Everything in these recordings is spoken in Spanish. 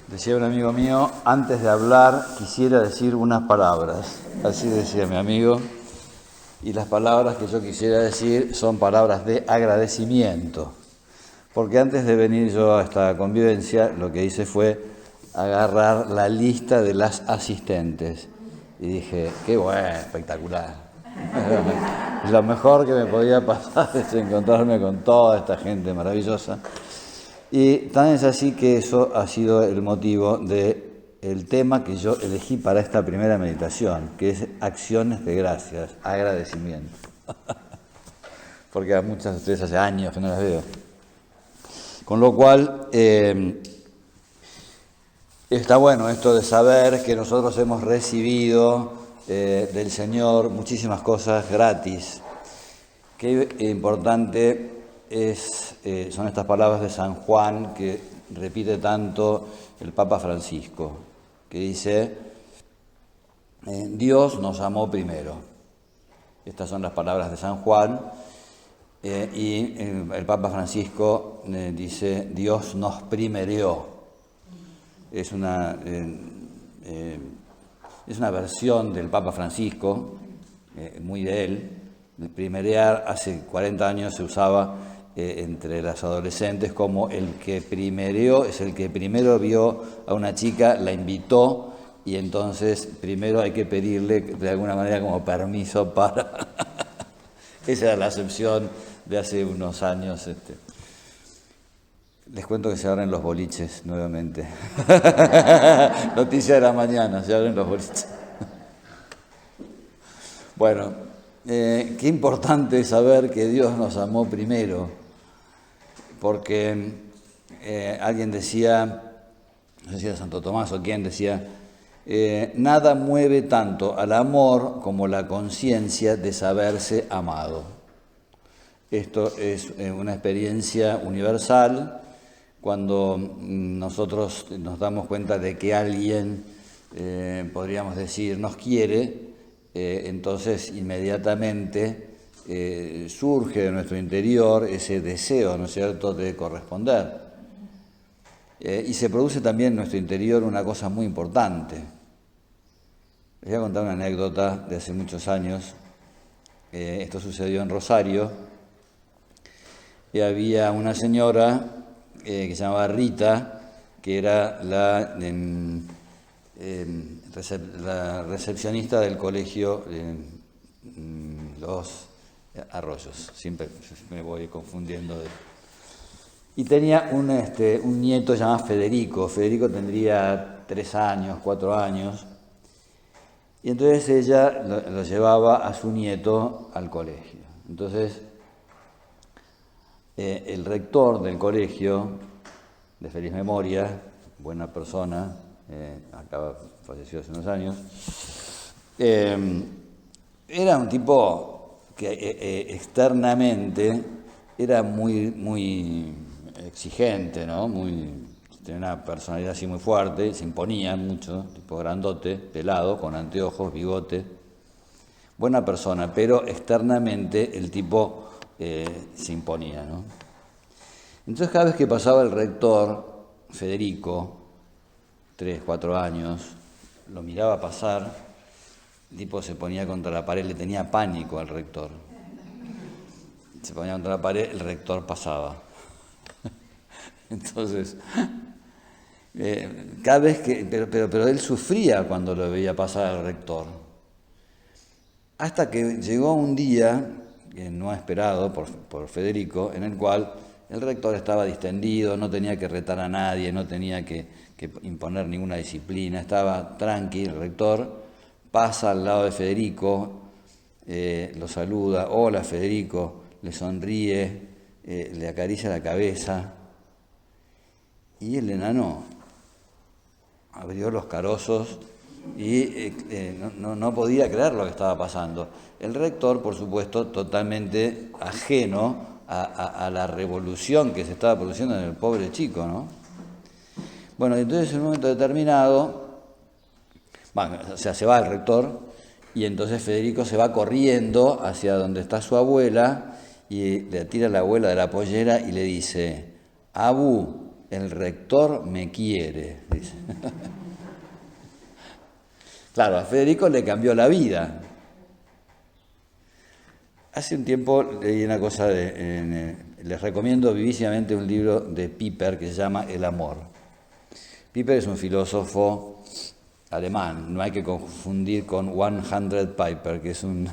Decía un amigo mío, antes de hablar quisiera decir unas palabras. Así decía mi amigo. Y las palabras que yo quisiera decir son palabras de agradecimiento. Porque antes de venir yo a esta convivencia, lo que hice fue agarrar la lista de las asistentes. Y dije, qué bueno, espectacular. Lo mejor que me podía pasar es encontrarme con toda esta gente maravillosa. Y tan es así que eso ha sido el motivo del tema que yo elegí para esta primera meditación, que es acciones de gracias, agradecimiento. Porque a muchas de ustedes hace años que no las veo. Con lo cual, está bueno esto de saber que nosotros hemos recibido del Señor muchísimas cosas gratis. Qué importante son estas palabras de San Juan que repite tanto el Papa Francisco, que dice, Dios nos amó primero. Estas son las palabras de San Juan, y el Papa Francisco dice, Dios nos primereó. Es una versión del Papa Francisco, muy de él. El primerear hace 40 años se usaba entre las adolescentes como el que primereó, es el que primero vio a una chica, la invitó y entonces primero hay que pedirle de alguna manera como permiso para... Esa era la acepción de hace unos años. Les cuento que se abren los boliches nuevamente. Noticia de la mañana, se abren los boliches. Bueno, qué importante es saber que Dios nos amó primero, porque alguien decía, no sé si era Santo Tomás o quién decía, nada mueve tanto al amor como la conciencia de saberse amado. Esto es una experiencia universal. Cuando nosotros nos damos cuenta de que alguien, podríamos decir, nos quiere, entonces inmediatamente surge de nuestro interior ese deseo, ¿no es cierto?, de corresponder. Y se produce también en nuestro interior una cosa muy importante. Les voy a contar una anécdota de hace muchos años. Esto sucedió en Rosario. Y había una señora que se llamaba Rita, que era la recepcionista del colegio Los Arroyos, siempre me voy confundiendo. Y tenía un nieto llamado Federico. Federico tendría 4 años, y entonces ella lo llevaba a su nieto al colegio. Entonces, el rector del colegio, de feliz memoria, buena persona, falleció hace unos años, era un tipo que externamente era muy exigente, ¿no? Tenía una personalidad así muy fuerte, se imponía mucho, tipo grandote, pelado, con anteojos, bigote, buena persona, pero externamente el tipo se imponía, ¿no? Entonces cada vez que pasaba el rector, Federico, 3, 4 años, lo miraba pasar, el tipo se ponía contra la pared, le tenía pánico al rector. Se ponía contra la pared, el rector pasaba. Entonces, cada vez que... Pero él sufría cuando lo veía pasar al rector. Hasta que llegó un día, no esperado por Federico, en el cual el rector estaba distendido, no tenía que retar a nadie, no tenía que imponer ninguna disciplina, estaba tranquilo. El rector pasa al lado de Federico, lo saluda, hola Federico, le sonríe, le acaricia la cabeza, y el enano abrió los carozos y no podía creer lo que estaba pasando. El rector, por supuesto, totalmente ajeno a la revolución que se estaba produciendo en el pobre chico, ¿no? Bueno, entonces en un momento determinado, se va el rector y entonces Federico se va corriendo hacia donde está su abuela y le tira a la abuela de la pollera y le dice, Abu, el rector me quiere, dice. Claro, a Federico le cambió la vida. Hace un tiempo leí una cosa, les recomiendo vivísimamente un libro de Piper que se llama El amor. Piper es un filósofo alemán, no hay que confundir con 100 Piper, que es un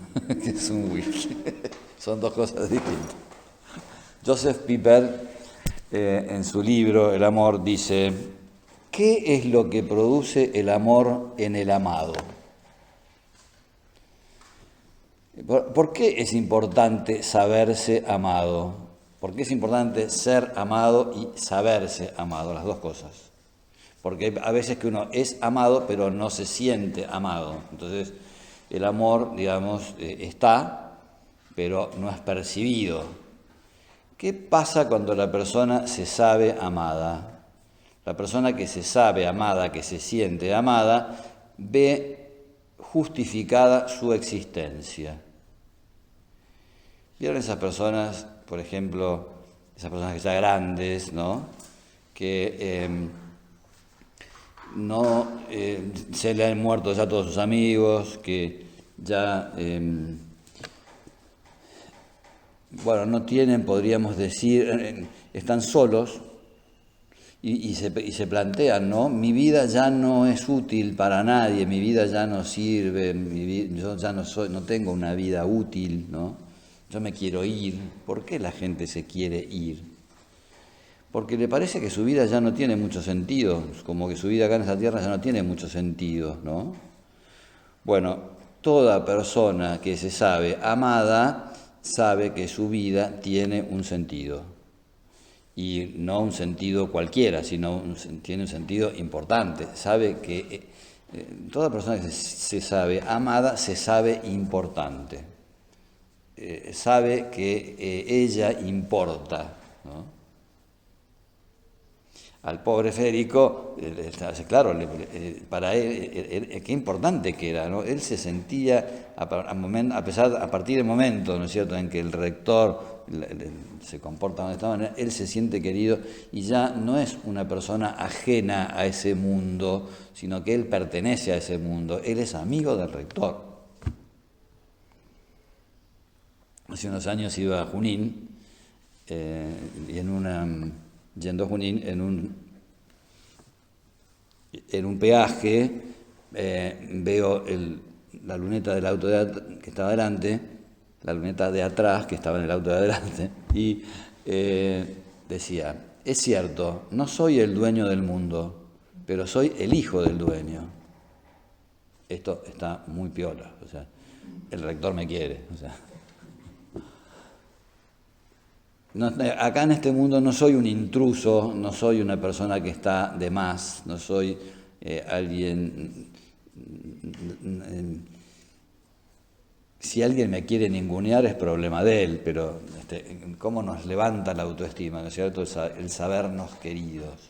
whisky. Son dos cosas distintas. Joseph Piper, en su libro El amor, dice: ¿qué es lo que produce el amor en el amado? ¿Por qué es importante saberse amado? ¿Por qué es importante ser amado y saberse amado? Las dos cosas. Porque hay a veces que uno es amado pero no se siente amado. Entonces el amor, digamos, está, pero no es percibido. ¿Qué pasa cuando la persona se sabe amada? La persona que se sabe amada, que se siente amada, ve justificada su existencia. ¿Vieron esas personas, por ejemplo, esas personas ya grandes, ¿no? Que no se le han muerto ya todos sus amigos, que ya, no tienen, podríamos decir, están solos y se plantean, ¿no? Mi vida ya no es útil para nadie, mi vida ya no sirve, yo ya no tengo una vida útil, ¿no? Yo me quiero ir. ¿Por qué la gente se quiere ir? Porque le parece que su vida ya no tiene mucho sentido, como que su vida acá en esta tierra ya no tiene mucho sentido, ¿no? Bueno, toda persona que se sabe amada sabe que su vida tiene un sentido. Y no un sentido cualquiera, sino tiene un sentido importante. Sabe que toda persona que se sabe amada se sabe importante. Sabe que ella importa, ¿no? Al pobre Federico, claro, para él, qué importante que era, ¿no? Él se sentía, a partir del momento, ¿no es cierto?, en que el rector se comporta de esta manera, él se siente querido y ya no es una persona ajena a ese mundo, sino que él pertenece a ese mundo, él es amigo del rector. Hace unos años iba a Junín y yendo a Junín en un peaje veo la luneta del auto que estaba adelante, la luneta de atrás que estaba en el auto de adelante y decía: es cierto, no soy el dueño del mundo, pero soy el hijo del dueño. Esto está muy piola, o sea, el rector me quiere, o sea. No, acá en este mundo no soy un intruso, no soy una persona que está de más, no soy alguien... Si alguien me quiere ningunear es problema de él, pero cómo nos levanta la autoestima, ¿no es cierto? El sabernos queridos.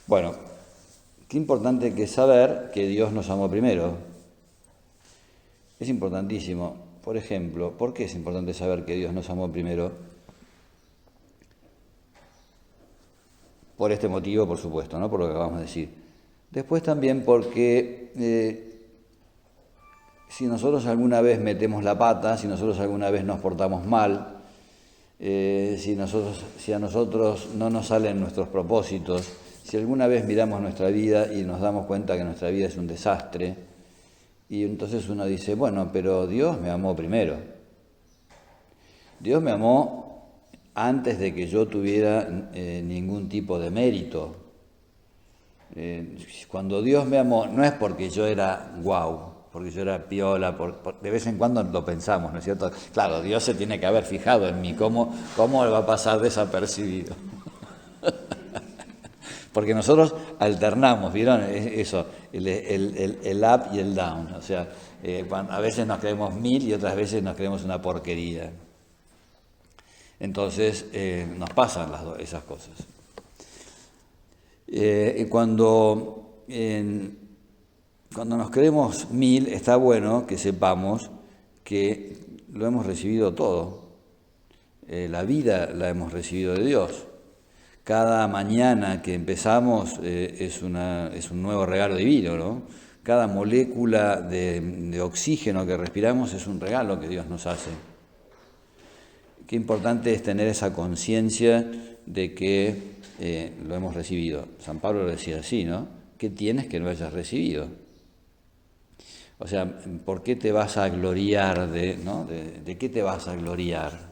Bueno, qué importante que es saber que Dios nos amó primero. Es importantísimo. Por ejemplo, ¿por qué es importante saber que Dios nos amó primero? Por este motivo, por supuesto, ¿no? Por lo que acabamos de decir. Después también porque si nosotros alguna vez metemos la pata, si nosotros alguna vez nos portamos mal, si a nosotros no nos salen nuestros propósitos, si alguna vez miramos nuestra vida y nos damos cuenta que nuestra vida es un desastre, y entonces uno dice, bueno, pero Dios me amó primero. Dios me amó antes de que yo tuviera ningún tipo de mérito. Cuando Dios me amó, no es porque yo era guau, porque yo era piola, de vez en cuando lo pensamos, ¿no es cierto? Claro, Dios se tiene que haber fijado en mí, ¿cómo va a pasar desapercibido? Porque nosotros alternamos, ¿vieron? Eso, el up y el down, o sea, a veces nos creemos 1000 y otras veces nos creemos una porquería. Entonces nos pasan esas cosas. Cuando nos creemos 1000, está bueno que sepamos que lo hemos recibido todo. La vida la hemos recibido de Dios. cada mañana que empezamos es un nuevo regalo divino, ¿no? Cada molécula de oxígeno que respiramos es un regalo que Dios nos hace. Qué importante es tener esa conciencia de que lo hemos recibido. San Pablo lo decía así, ¿no? ¿Qué tienes que no hayas recibido? O sea, ¿por qué te vas a gloriar ¿de qué te vas a gloriar?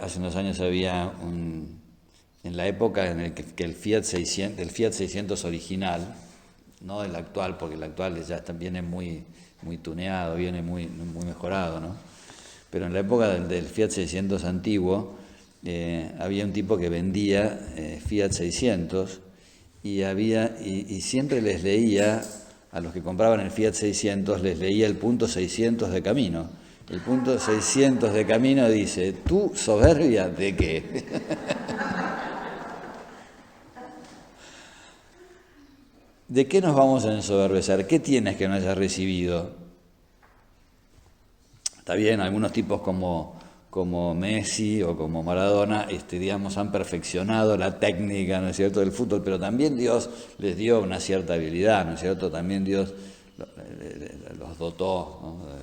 Hace unos años había en la época en la que el Fiat 600 original, no el actual, porque el actual ya viene muy tuneado, viene muy mejorado, ¿no? Pero en la época del Fiat 600 antiguo, había un tipo que vendía Fiat 600 y siempre les leía, a los que compraban el Fiat 600, les leía el punto 600 de camino. El punto 600 de camino dice, ¿tú soberbia de qué? ¿De qué nos vamos a ensoberbecer? ¿Qué tienes que no hayas recibido? Está bien, algunos tipos como Messi o como Maradona, digamos, han perfeccionado la técnica, ¿no es cierto?, del fútbol, pero también Dios les dio una cierta habilidad, ¿no es cierto? También Dios los dotó, ¿no?, de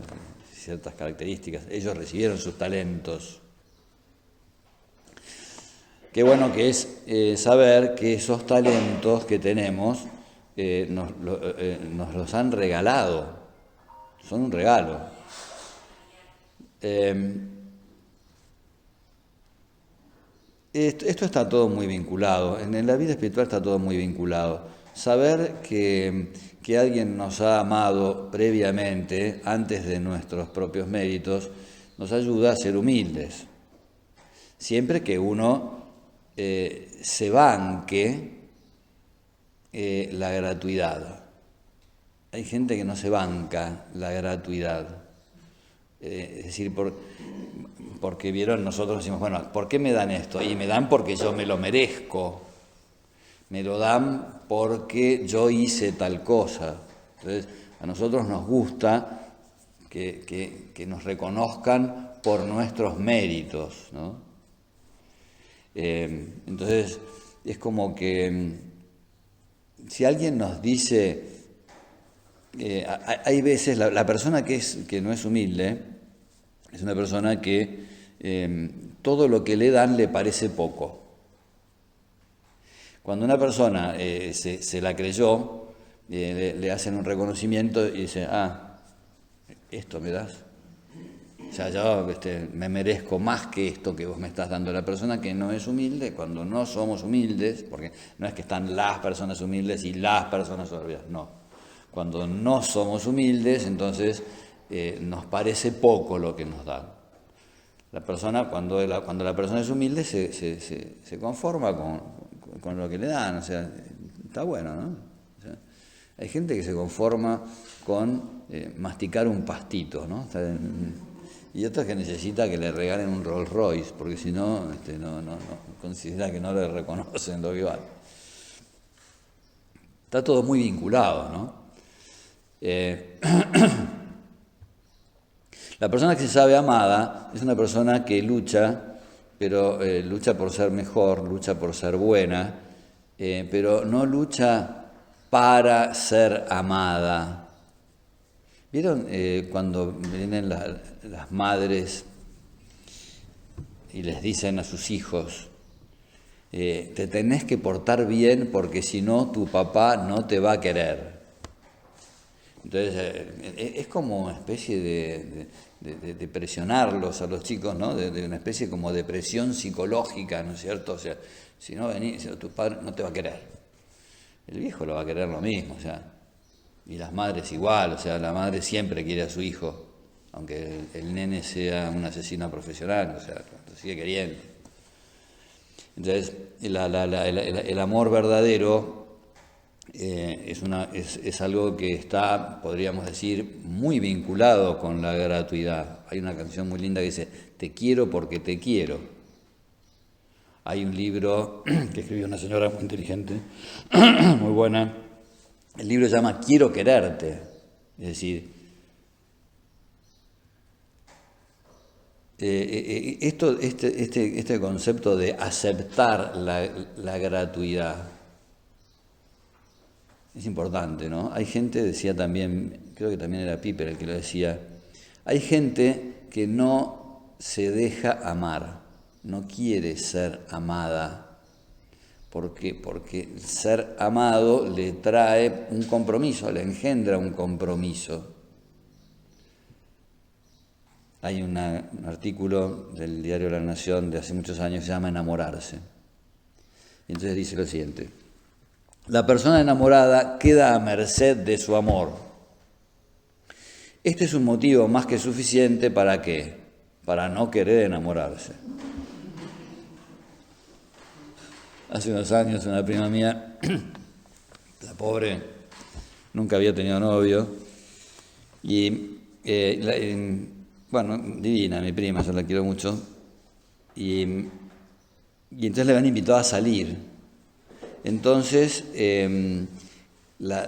ciertas características. Ellos recibieron sus talentos. Qué bueno que es saber que esos talentos que tenemos nos los han regalado, son un regalo. Esto está todo muy vinculado, en la vida espiritual está todo muy vinculado. Saber que alguien nos ha amado previamente, antes de nuestros propios méritos, nos ayuda a ser humildes. Siempre que uno se banque la gratuidad. Hay gente que no se banca la gratuidad. Es decir, porque vieron, nosotros decimos, bueno, ¿por qué me dan esto? Y me dan porque yo me lo merezco. Me lo dan porque yo hice tal cosa. Entonces, a nosotros nos gusta que nos reconozcan por nuestros méritos, ¿no? Entonces, es como que si alguien nos dice, hay veces la persona que no es humilde es una persona que todo lo que le dan le parece poco. Cuando una persona se la creyó, le hacen un reconocimiento y dice, ¿esto me das? O sea, yo me merezco más que esto que vos me estás dando. La persona que no es humilde, cuando no somos humildes, porque no es que están las personas humildes y las personas soberbias, no. Cuando no somos humildes, entonces nos parece poco lo que nos dan. La persona, cuando la persona es humilde, se conforma con lo que le dan, o sea, está bueno, ¿no? O sea, hay gente que se conforma con masticar un pastito, ¿no? Y otra que necesita que le regalen un Rolls Royce, porque si no, no considera que no le reconocen lo que vale. Está todo muy vinculado, ¿no? La persona que se sabe amada es una persona que lucha, pero lucha por ser mejor, lucha por ser buena, pero no lucha para ser amada. ¿Vieron cuando vienen las madres y les dicen a sus hijos, te tenés que portar bien porque si no tu papá no te va a querer? Entonces es como una especie de presionarlos a los chicos, ¿no? De una especie como de presión psicológica, ¿no es cierto? O sea, si no venís, tu padre no te va a querer. El viejo lo va a querer lo mismo, o sea, y las madres igual, o sea, la madre siempre quiere a su hijo, aunque el nene sea un asesino profesional, o sea, lo sigue queriendo. Entonces, el amor verdadero es algo que está, podríamos decir, muy vinculado con la gratuidad. Hay una canción muy linda que dice, te quiero porque te quiero. Hay un libro que escribió una señora muy inteligente, muy buena. El libro se llama Quiero quererte. Es decir, Este concepto de aceptar la gratuidad es importante, ¿no? Hay gente, decía también, creo que también era Piper el que lo decía, hay gente que no se deja amar, no quiere ser amada. ¿Por qué? Porque ser amado le trae un compromiso, le engendra un compromiso. Hay un artículo del diario La Nación de hace muchos años que se llama Enamorarse. Y entonces dice lo siguiente: la persona enamorada queda a merced de su amor. Este es un motivo más que suficiente ¿para qué? Para no querer enamorarse. Hace unos años una prima mía, la pobre, nunca había tenido novio, y bueno, divina mi prima, yo la quiero mucho, y entonces le habían invitado a salir. Entonces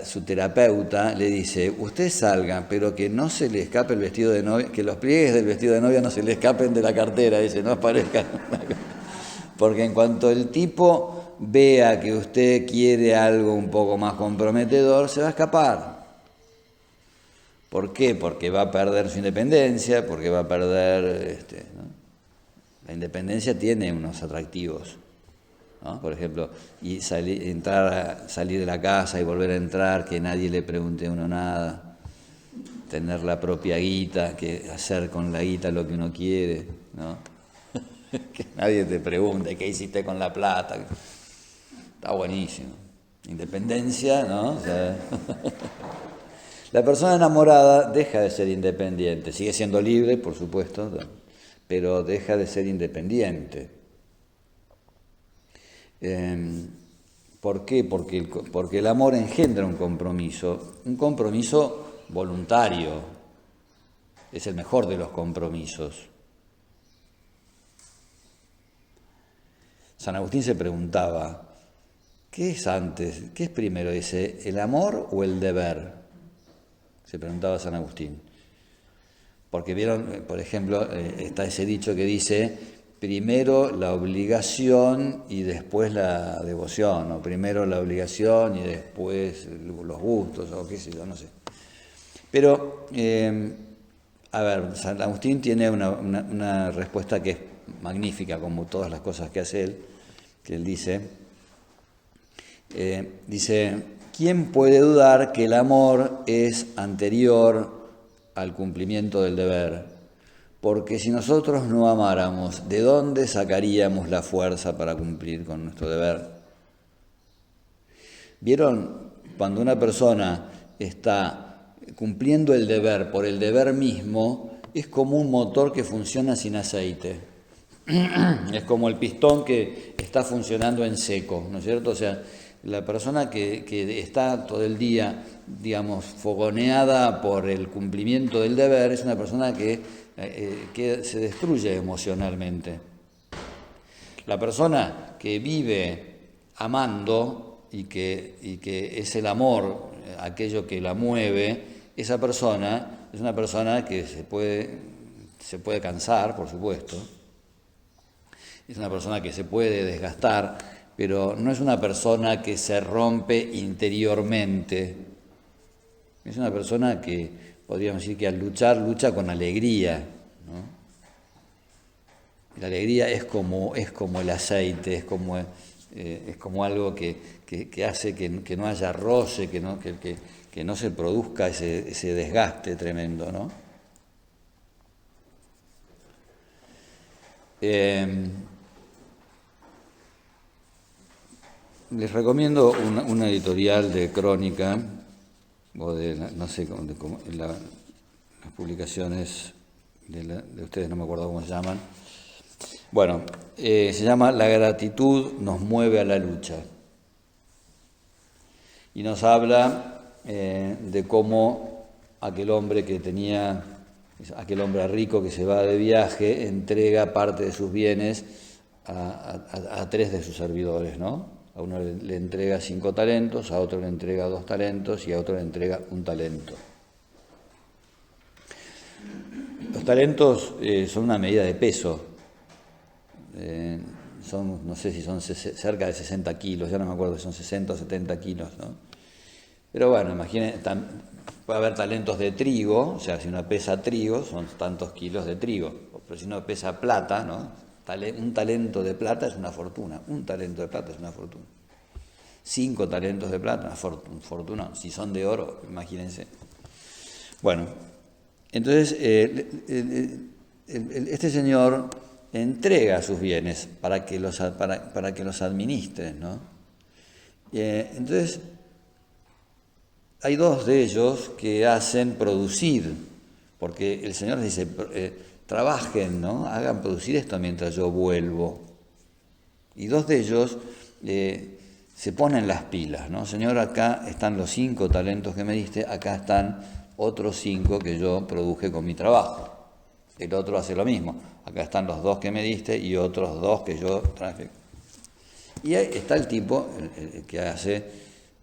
su terapeuta le dice: usted salga, pero que no se le escape el vestido de novia, que los pliegues del vestido de novia no se le escapen de la cartera, dice, no aparezcan. Porque en cuanto el tipo vea que usted quiere algo un poco más comprometedor, se va a escapar. ¿Por qué? Porque va a perder su independencia, porque va a perder... ¿no? La independencia tiene unos atractivos, ¿no? Por ejemplo, y salir de la casa y volver a entrar, que nadie le pregunte a uno nada, tener la propia guita, que hacer con la guita lo que uno quiere, ¿no? Que nadie te pregunte qué hiciste con la plata. Está buenísimo. Independencia, ¿no? O sea, la persona enamorada deja de ser independiente, sigue siendo libre, por supuesto, pero deja de ser independiente. ¿Por qué? Porque el amor engendra un compromiso voluntario. Es el mejor de los compromisos. San Agustín se preguntaba, ¿qué es antes? ¿Qué es primero? Dice, ¿el amor o el deber? Se preguntaba San Agustín. Porque vieron, por ejemplo, está ese dicho que dice, primero la obligación y después la devoción, o primero la obligación y después los gustos, o qué sé yo, no sé. Pero, a ver, San Agustín tiene una respuesta que es magnífica, como todas las cosas que hace él, que él dice, ¿quién puede dudar que el amor es anterior al cumplimiento del deber? Porque si nosotros no amáramos, ¿de dónde sacaríamos la fuerza para cumplir con nuestro deber? ¿Vieron? Cuando una persona está cumpliendo el deber por el deber mismo, es como un motor que funciona sin aceite. Es como el pistón que está funcionando en seco, ¿no es cierto? O sea, la persona que está todo el día, digamos, fogoneada por el cumplimiento del deber, es una persona que se destruye emocionalmente. La persona que vive amando y que es el amor aquello que la mueve, esa persona es una persona que se puede cansar, por supuesto. Es una persona que se puede desgastar, pero no es una persona que se rompe interiormente. Es una persona que, podríamos decir que al lucha con alegría, ¿no? La alegría es como el aceite, es como algo que hace que no haya roce, que no se produzca ese desgaste tremendo, ¿no? Les recomiendo una editorial de Crónica, o de, no sé, las publicaciones de ustedes, no me acuerdo cómo se llaman. Bueno, se llama La gratitud nos mueve a la lucha. Y nos habla de cómo aquel hombre rico que se va de viaje, entrega parte de sus bienes a 3 de sus servidores, ¿no? A uno le entrega 5 talentos, a otro le entrega 2 talentos y a otro le entrega 1 talento. Los talentos son una medida de peso. Son, no sé si son cerca de 60 kilos, ya no me acuerdo si son 60 o 70 kilos, ¿no? Pero bueno, imaginen, puede haber talentos de trigo, o sea, si uno pesa trigo, son tantos kilos de trigo. Pero si uno pesa plata, ¿no? Un talento de plata es una fortuna. Un talento de plata es una fortuna. 5 talentos de plata, una fortuna. Si son de oro, imagínense. Bueno, entonces este señor entrega sus bienes para que los administren, ¿no? Entonces, hay 2 de ellos que hacen producir, porque el Señor dice, trabajen, ¿no? Hagan producir esto mientras yo vuelvo. Y 2 de ellos se ponen las pilas, ¿no? Señor, acá están los 5 talentos que me diste, acá están otros 5 que yo produje con mi trabajo. El otro hace lo mismo. Acá están los 2 que me diste y otros 2 que yo traje. Y ahí está el tipo que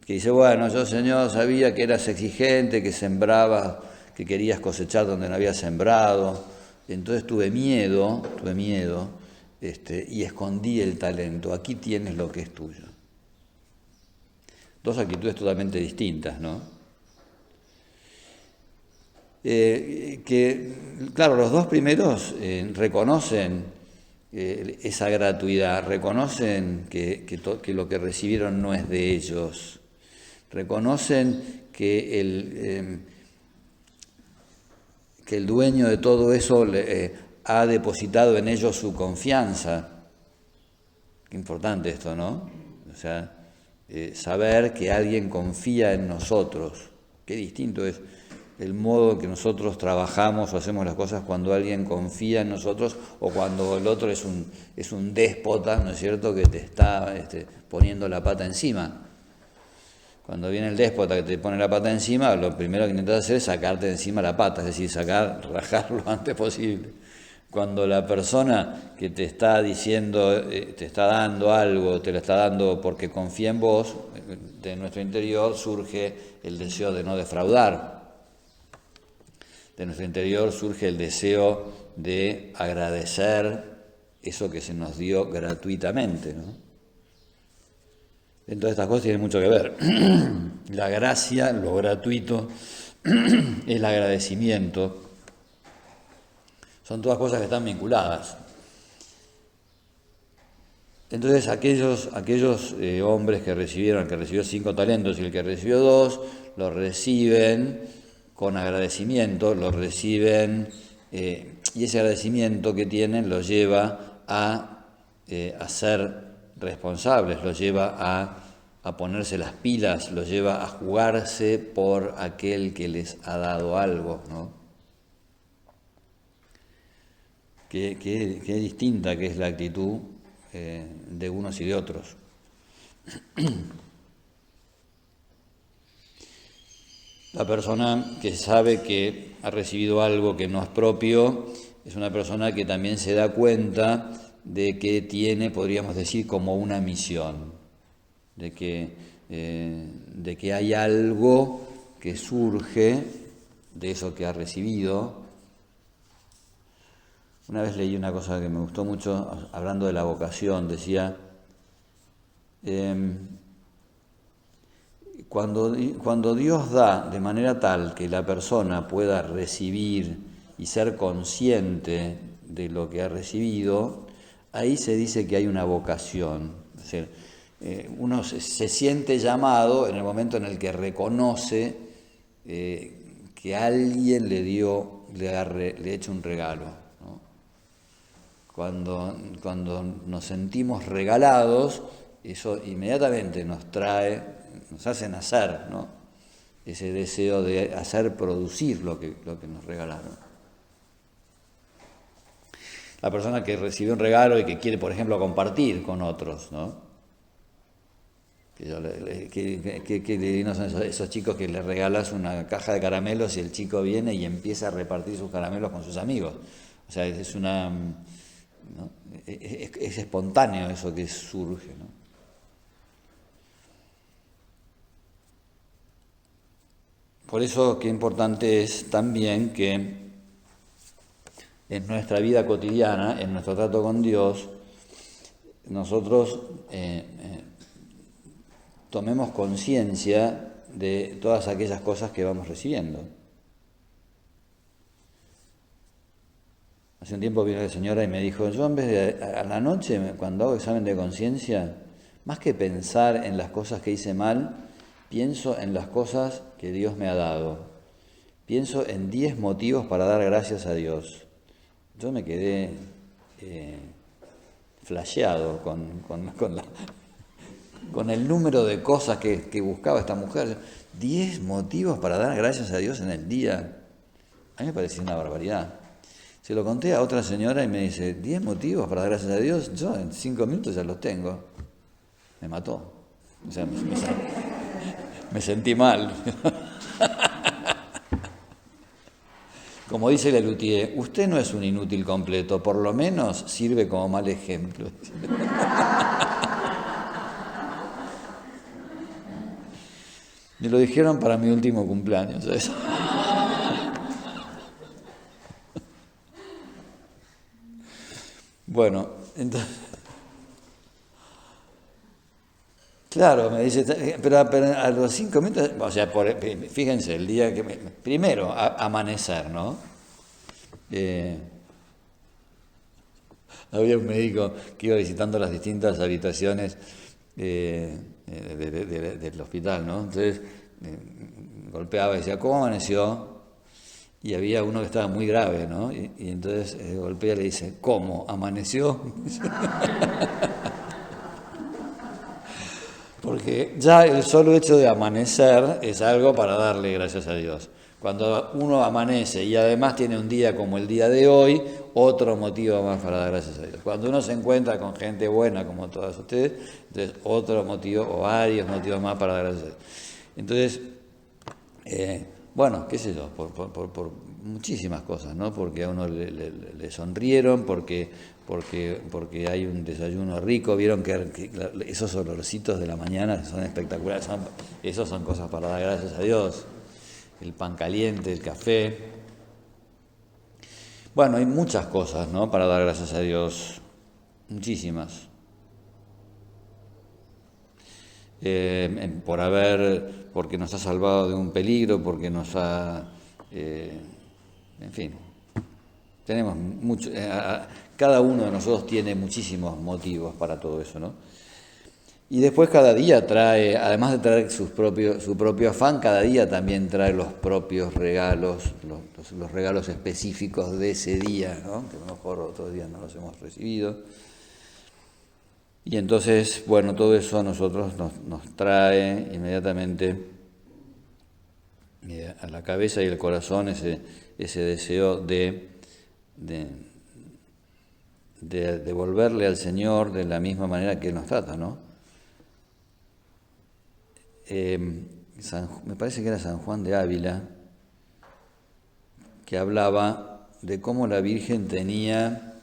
dice, bueno, yo, Señor, sabía que eras exigente, que sembrabas, que querías cosechar donde no habías sembrado. Entonces tuve miedo, y escondí el talento. Aquí tienes lo que es tuyo. 2 actitudes totalmente distintas, ¿no? Claro, los 2 primeros reconocen esa gratuidad, reconocen que lo que recibieron no es de ellos, reconocen que el dueño de todo eso ha depositado en ellos su confianza. Qué importante esto, ¿no? O sea, saber que alguien confía en nosotros. Qué distinto es el modo en que nosotros trabajamos o hacemos las cosas cuando alguien confía en nosotros o cuando el otro es un déspota, ¿no es cierto?, que te está poniendo la pata encima. Cuando viene el déspota que te pone la pata encima, lo primero que intentas hacer es sacarte de encima la pata, es decir, rajar lo antes posible. Cuando la persona que te está diciendo, te está dando algo, te lo está dando porque confía en vos, de nuestro interior surge el deseo de no defraudar. De nuestro interior surge el deseo de agradecer eso que se nos dio gratuitamente, ¿no? Entonces estas cosas tienen mucho que ver. La gracia, lo gratuito, el agradecimiento, son todas cosas que están vinculadas. Entonces aquellos hombres que recibió 5 talentos y el que recibió 2, lo reciben con agradecimiento, lo reciben y ese agradecimiento que tienen los lleva a ser responsables, los lleva a ponerse las pilas, los lleva a jugarse por aquel que les ha dado algo, ¿no? Qué distinta que es la actitud de unos y de otros. La persona que sabe que ha recibido algo que no es propio es una persona que también se da cuenta de que tiene, podríamos decir, como una misión, de que hay algo que surge de eso que ha recibido. Una vez leí una cosa que me gustó mucho, hablando de la vocación, decía, cuando Dios da de manera tal que la persona pueda recibir y ser consciente de lo que ha recibido, ahí se dice que hay una vocación. Es decir, uno se siente llamado en el momento en el que reconoce que alguien le ha hecho un regalo, ¿no? Cuando nos sentimos regalados, eso inmediatamente nos hace nacer, ¿no?, ese deseo de hacer producir lo que nos regalaron. La persona que recibe un regalo y que quiere, por ejemplo, compartir con otros, ¿no? Que divinos son esos chicos que le regalas una caja de caramelos y el chico viene y empieza a repartir sus caramelos con sus amigos. O sea, ¿no?, es espontáneo eso que surge, ¿no? Por eso qué importante es también que en nuestra vida cotidiana, en nuestro trato con Dios, nosotros tomemos conciencia de todas aquellas cosas que vamos recibiendo. Hace un tiempo vino la señora y me dijo, yo en vez de a la noche, cuando hago examen de conciencia, más que pensar en las cosas que hice mal, pienso en las cosas que Dios me ha dado. Pienso en 10 motivos para dar gracias a Dios. Yo me quedé flasheado con el número de cosas que buscaba esta mujer. 10 motivos para dar gracias a Dios en el día. A mí me parecía una barbaridad. Se lo conté a otra señora y me dice, 10 motivos para dar gracias a Dios, yo en 5 minutos ya los tengo. Me mató. O sea, me sentí mal. Como dice Lelutier, usted no es un inútil completo, por lo menos sirve como mal ejemplo. Me lo dijeron para mi último cumpleaños, ¿sabes? Bueno, entonces, claro, me dice, pero a los 5 minutos, o sea, fíjense, el día que, primero, amanecer, ¿no? Había un médico que iba visitando las distintas habitaciones del hospital, ¿no? Entonces, golpeaba y decía, ¿cómo amaneció? Y había uno que estaba muy grave, ¿no? Y entonces golpea y le dice, ¿cómo? ¿Amaneció? Porque ya el solo hecho de amanecer es algo para darle gracias a Dios. Cuando uno amanece y además tiene un día como el día de hoy, otro motivo más para dar gracias a Dios. Cuando uno se encuentra con gente buena como todas ustedes, entonces otro motivo o varios motivos más para dar gracias a Dios. Entonces, bueno, qué sé yo, por muchísimas cosas, ¿no? Porque a uno le sonrieron, porque hay un desayuno rico, vieron que esos olorcitos de la mañana son espectaculares, esos son cosas para dar gracias a Dios, el pan caliente, el café. Bueno, hay muchas cosas, ¿no? Para dar gracias a Dios, muchísimas. Porque nos ha salvado de un peligro, porque nos ha, en fin, tenemos mucho, cada uno de nosotros tiene muchísimos motivos para todo eso, ¿no? Y después cada día trae, además de traer su propio afán, cada día también trae los propios regalos, los regalos específicos de ese día, ¿no? Que a lo mejor otros días no los hemos recibido. Y entonces, bueno, todo eso a nosotros nos trae inmediatamente a la cabeza y el corazón ese deseo de devolverle al Señor de la misma manera que Él nos trata, ¿no? Me parece que era San Juan de Ávila, que hablaba de cómo la Virgen tenía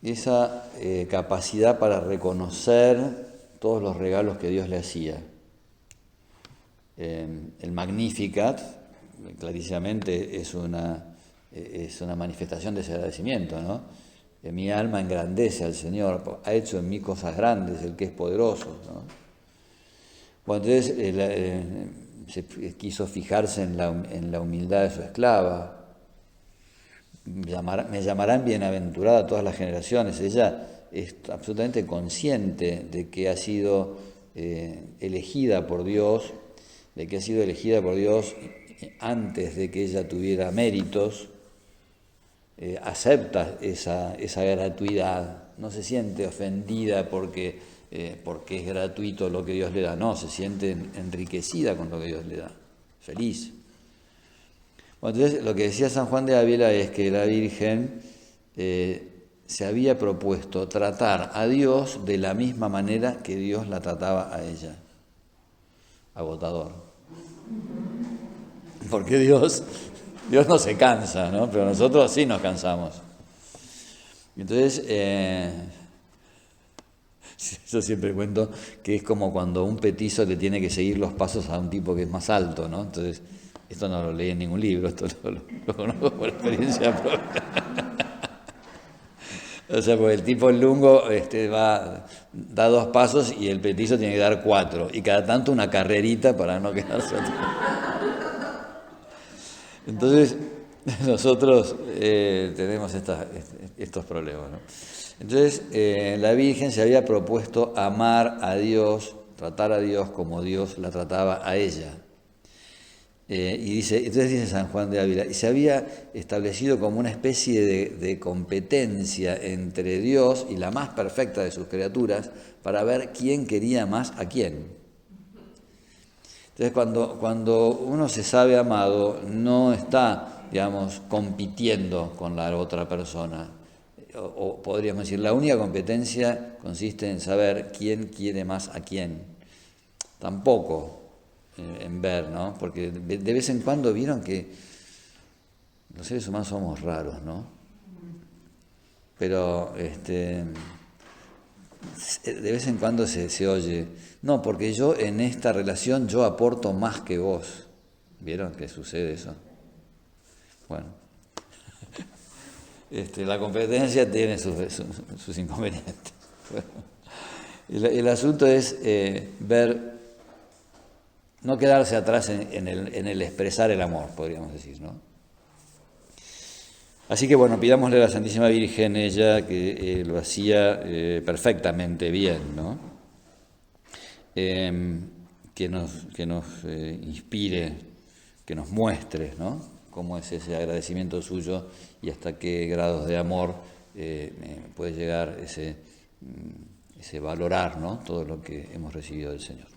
esa capacidad para reconocer todos los regalos que Dios le hacía. El Magnificat, clarísimamente, es una manifestación de ese agradecimiento, ¿no? Mi alma engrandece al Señor, ha hecho en mí cosas grandes, el que es poderoso, ¿no? Bueno, entonces se quiso fijarse en la humildad de su esclava. Me llamarán bienaventurada todas las generaciones. Ella es absolutamente consciente de que ha sido elegida por Dios, antes de que ella tuviera méritos. Acepta esa gratuidad, no se siente ofendida porque es gratuito lo que Dios le da, no, se siente enriquecida con lo que Dios le da, feliz. Bueno, entonces lo que decía San Juan de Ávila es que la Virgen se había propuesto tratar a Dios de la misma manera que Dios la trataba a ella. Agotador. Porque Dios no se cansa, ¿no? Pero nosotros sí nos cansamos. Entonces, yo siempre cuento que es como cuando un petizo le tiene que seguir los pasos a un tipo que es más alto, ¿no? Entonces, Esto no lo leí en ningún libro, esto lo conozco por experiencia propia. O sea, porque el tipo lungo da 2 pasos y el petizo tiene que dar 4. Y cada tanto una carrerita para no quedarse atrás. Entonces, nosotros tenemos estos problemas, ¿no? Entonces, la Virgen se había propuesto amar a Dios, tratar a Dios como Dios la trataba a ella. Entonces dice San Juan de Ávila, y se había establecido como una especie de competencia entre Dios y la más perfecta de sus criaturas para ver quién quería más a quién. Entonces cuando uno se sabe amado, no está, digamos, compitiendo con la otra persona. O podríamos decir, la única competencia consiste en saber quién quiere más a quién. Tampoco en ver, ¿no? Porque de vez en cuando vieron que los seres humanos somos raros, ¿no? Pero de vez en cuando se oye, no, porque yo en esta relación yo aporto más que vos. ¿Vieron que sucede eso? Bueno, la competencia tiene sus inconvenientes. El asunto es ver, no quedarse atrás en el expresar el amor, podríamos decir, ¿no? Así que bueno, pidámosle a la Santísima Virgen, ella que lo hacía perfectamente bien, ¿no? Que nos inspire, que nos muestre, ¿no? Cómo es ese agradecimiento suyo y hasta qué grados de amor puede llegar ese valorar, ¿no? Todo lo que hemos recibido del Señor.